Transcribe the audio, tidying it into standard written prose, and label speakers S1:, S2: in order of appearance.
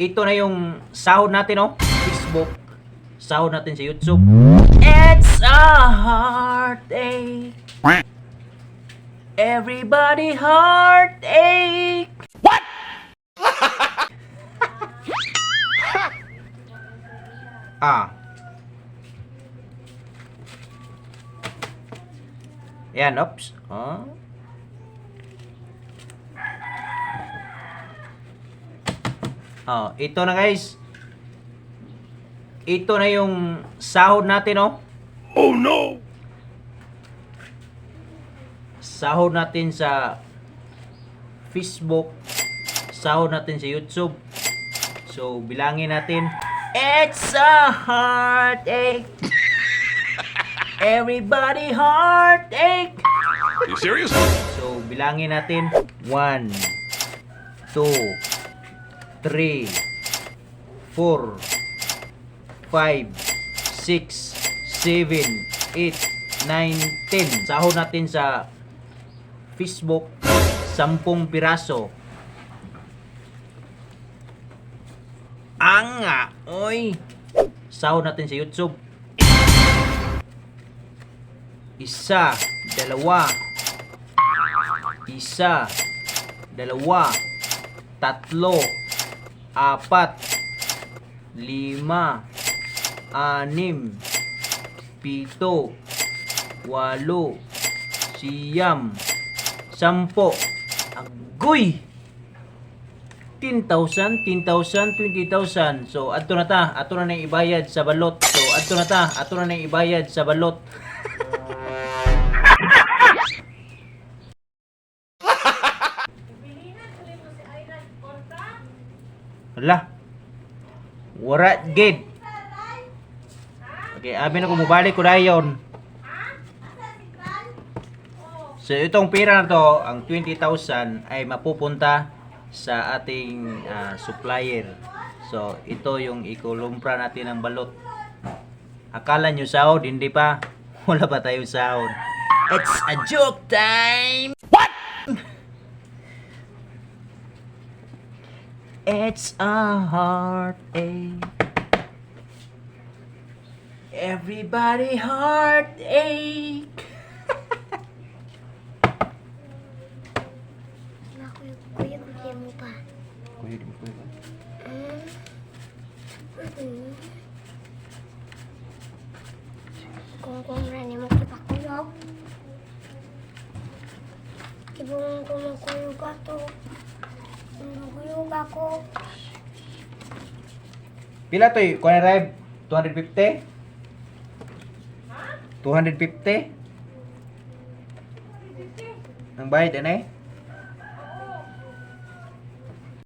S1: ito na yung sahod natin, oh. Facebook. Sahod natin sa YouTube. It's a heartache. Everybody heartache.
S2: What?
S1: Yan, oops. Ito na guys. Ito na yung sahod natin, oh.
S2: Oh no!
S1: Sahod natin sa Facebook. Sahod natin sa YouTube. So, bilangin natin. It's a heartache. Everybody heartache.
S2: You serious?
S1: So, bilangin natin. 1, 2, 3, 4, 5, 6, 7, 8, 9, 10. Sahod natin sa Facebook, 10 piraso. Anga, oy. Sahod natin sa YouTube. 1, 2, 1, 2, 3, 4, 5, 6, 7, 8, 9, 10. Agoy! 10,000, 10,000, 20,000. So, ato na ta. Ato na nang ibayad sa balot. So, ato na ta. Ato na nang ibayad sa balot. Hala. Wara gid. Okay, abi na ko mobalik ko dayon. So itong pera na to, ang 20,000 ay mapupunta sa ating supplier. So ito yung ikulumpra natin ng balot. Akala nyo sahod, hindi pa. Wala pa tayong sahod. It's a joke time!
S2: What?
S1: It's a heartache. Everybody heartache.
S3: Kuya mo pa.
S1: Kuya, di mo kuya ba?
S3: Kung rani mo kipakuyog. Kibong kumukuyog ato. Kumukuyog ako.
S1: Pila to eh? Kuha na Rev? 250? 250? Ang bayad, ano eh?